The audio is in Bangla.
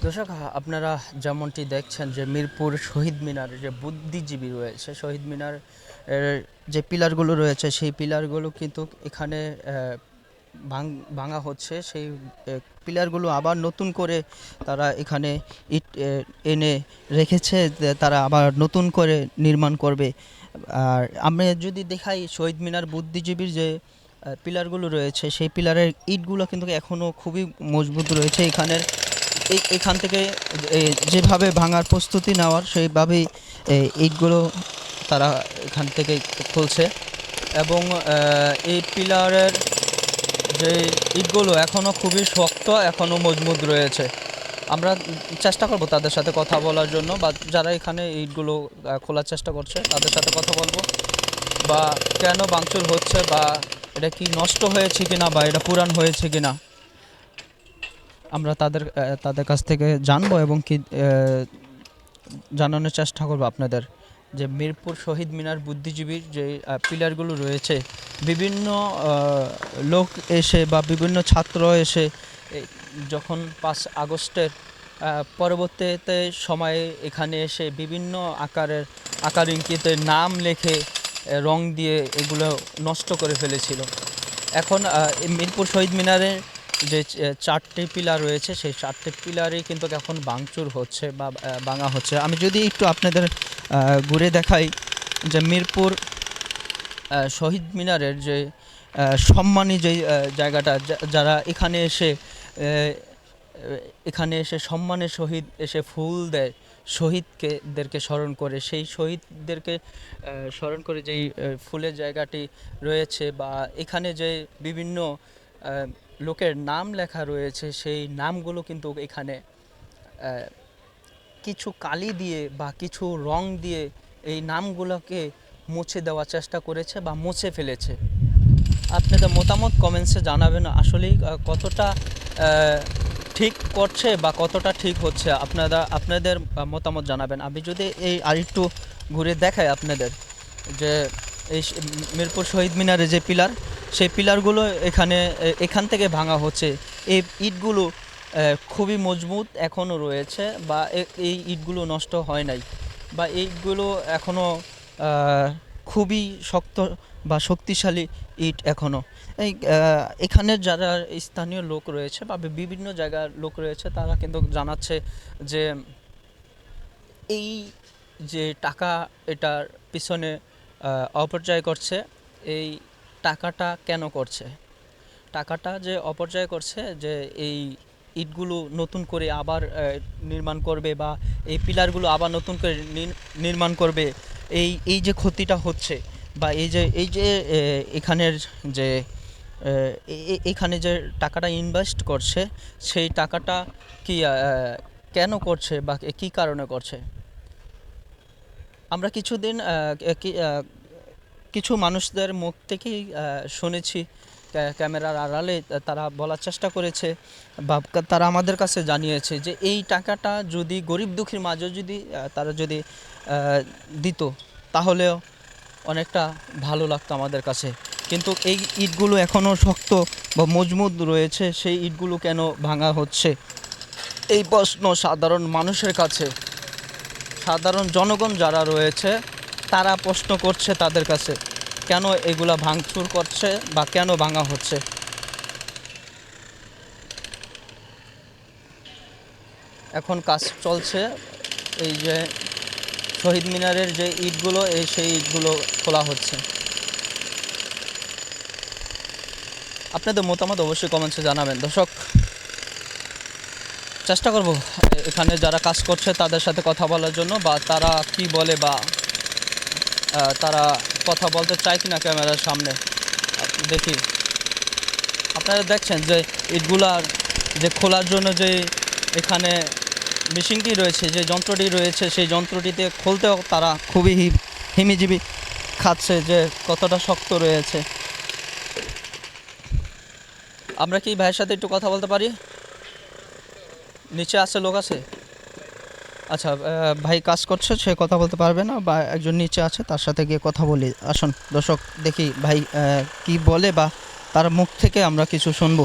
দর্শক, আপনারা যেমনটি দেখছেন যে মিরপুর শহীদ মিনার যে বুদ্ধিজীবী রয়েছে, শহীদ মিনার এর যে পিলারগুলো রয়েছে সেই পিলারগুলো কিন্তু এখানে ভাঙা হচ্ছে। সেই পিলারগুলো আবার নতুন করে তারা এখানে ইট এনে রেখেছে, তারা আবার নতুন করে নির্মাণ করবে। আর আমরা যদি দেখাই শহীদ মিনার বুদ্ধিজীবীর যে পিলারগুলো রয়েছে সেই পিলারের ইটগুলো কিন্তু এখনও খুবই মজবুত রয়েছে। এখান থেকে যেভাবে ভাঙার প্রস্তুতি নেওয়ার সেইভাবেই ইটগুলো তারা এখান থেকে খুলছে। এবং এই পিলারের যে ইটগুলো এখনও খুবই শক্ত, এখনও মজবুত রয়েছে। আমরা চেষ্টা করব তাদের সাথে কথা বলার জন্য, বা যারা এখানে ইটগুলো খোলার চেষ্টা করছে তাদের সাথে কথা বলবো, বা কেন ভাঙচুর হচ্ছে, বা এটা কি নষ্ট হয়েছে কিনা, বা এটা পুরান হয়েছে কিনা আমরা তাদের কাছ থেকে জানবো এবং কি জানানোর চেষ্টা করবো আপনাদের যে মিরপুর শহীদ মিনার বুদ্ধিজীবীর যে পিলারগুলো রয়েছে, বিভিন্ন লোক এসে বা বিভিন্ন ছাত্র এসে যখন 5 আগস্টের পরবর্তীতে সময়ে এখানে এসে বিভিন্ন আকার ইঙ্কিতে নাম লেখে রং দিয়ে এগুলো নষ্ট করে ফেলেছিল। এখন মিরপুর শহীদ মিনারের যে 4টি পিলার রয়েছে সেই 4টি পিলারই কিন্তু এখন ভাঙচুর হচ্ছে বা ভাঙা হচ্ছে। আমি যদি একটু আপনাদের ঘুরে দেখাই যে মিরপুর শহীদ মিনারের যে সম্মানী যেই জায়গাটা, যারা এখানে এসে সম্মানের সহিত এসে ফুল দেয়, শহীদদেরকে স্মরণ করে, সেই শহীদদেরকে স্মরণ করে যেই ফুলের জায়গাটি রয়েছে, বা এখানে যে বিভিন্ন লোকের নাম লেখা রয়েছে সেই নামগুলো কিন্তু এখানে কিছু কালি দিয়ে বা কিছু রং দিয়ে এই নামগুলোকে মুছে দেওয়ার চেষ্টা করেছে বা মুছে ফেলেছে। আপনাদের মতামত কমেন্টসে জানাবেন আসলেই কতটা ঠিক করছে বা কতটা ঠিক হচ্ছে, আপনাদের মতামত জানাবেন। আমি যদি এই আরেকটু ঘুরে দেখাই আপনাদের যে এই মিরপুর শহীদ মিনারের যে পিলার, সেই পিলারগুলো এখান থেকে ভাঙা হচ্ছে। এই ইটগুলো খুবই মজবুত এখনও রয়েছে, বা এই ইটগুলো নষ্ট হয় নাই, বা এইগুলো এখনও খুবই শক্ত বা শক্তিশালী ইট এখনও। এখানের যারা স্থানীয় লোক রয়েছে বা বিভিন্ন জায়গার লোক রয়েছে তারা কিন্তু জানাচ্ছে যে এই যে টাকা এটার পিছনে অপচয় করছে, এই টাকাটা কেন করছে, টাকাটা যে অপচয় করছে, যে এই ইটগুলো নতুন করে আবার নির্মাণ করবে বা এই পিলারগুলো আবার নতুন করে নির্মাণ করবে, এই যে ক্ষতিটা হচ্ছে, বা এই যে এখানের যে এখানে যে টাকাটা ইনভেস্ট করছে সেই টাকাটা কি কেন করছে বা কী কারণে করছে। আমরা কিছু মানুষদের মুখ থেকেই শুনেছি, ক্যামেরার আড়ালে তারা বলার চেষ্টা করেছে বা তারা আমাদের কাছে জানিয়েছে যে এই টাকাটা যদি গরিব দুঃখীর মাঝে যদি তারা যদি দিত তাহলেও অনেকটা ভালো লাগতো আমাদের কাছে। কিন্তু এই ইটগুলো এখনও শক্ত বা মজবুত রয়েছে, সেই ইটগুলো কেন ভাঙা হচ্ছে, এই প্রশ্ন সাধারণ মানুষের কাছে, সাধারণ জনগণ যারা রয়েছে তারা প্রশ্ন করছে তাদের কাছে কেন এগুলা ভাঙচুর করছে বা কেন ভাঙা হচ্ছে। এখন কাজ চলছে, এই যে শহীদ মিনারের যে ইটগুলো সেই ইটগুলো খোলা হচ্ছে। আপনাদের মতামত অবশ্যই কমেন্টসে জানাবেন। দর্শক, চেষ্টা করব এখানে যারা কাজ করছে তাদের সাথে কথা বলার জন্য, বা তারা কি বলে, বা তারা কথা বলতে চায় কিনা ক্যামেরার সামনে। দেখি, আপনারা দেখছেন যে ইটগুলার যে খোলার জন্য যে এখানে মেশিনটি রয়েছে, যে যন্ত্রটি রয়েছে, সেই যন্ত্রটিতে খুলতেও তারা খুবই হিমিজিবি খাচ্ছে যে কতটা শক্ত রয়েছে। আমরা কি ভাইয়ের সাথে একটু কথা বলতে পারি? নিচে আছে, লোক আছে। আচ্ছা, ভাই কাজ করছে, সে কথা বলতে পারবে না, বা একজন নিচে আছে, তার সাথে গিয়ে কথা বলি। আসুন দর্শক, দেখি ভাই কি বলে, বা তার মুখ থেকে আমরা কিছু শুনবো।